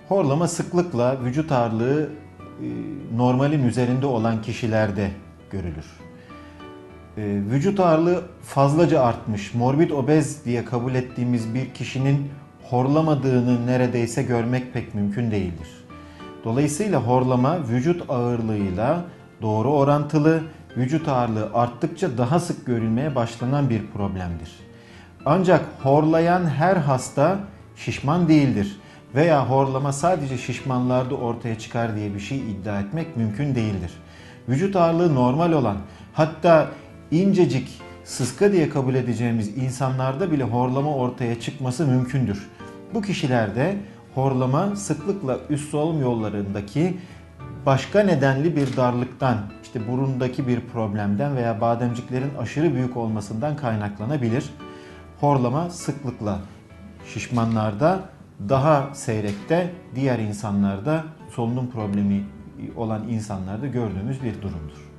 Horlama sıklıkla vücut ağırlığı normalin üzerinde olan kişilerde görülür. Vücut ağırlığı fazlaca artmış, morbid obez diye kabul ettiğimiz bir kişinin horlamadığını neredeyse görmek pek mümkün değildir. Dolayısıyla horlama vücut ağırlığıyla doğru orantılı, vücut ağırlığı arttıkça daha sık görülmeye başlanan bir problemdir. Ancak horlayan her hasta şişman değildir veya horlama sadece şişmanlarda ortaya çıkar diye bir şey iddia etmek mümkün değildir. Vücut ağırlığı normal olan, hatta incecik, sıska diye kabul edeceğimiz insanlarda bile horlama ortaya çıkması mümkündür. Bu kişilerde horlama sıklıkla üst solunum yollarındaki başka nedenli bir darlıktan, işte burundaki bir problemden veya bademciklerin aşırı büyük olmasından kaynaklanabilir. Horlama sıklıkla şişmanlarda, daha seyrekte, diğer insanlarda, solunum problemi olan insanlarda gördüğümüz bir durumdur.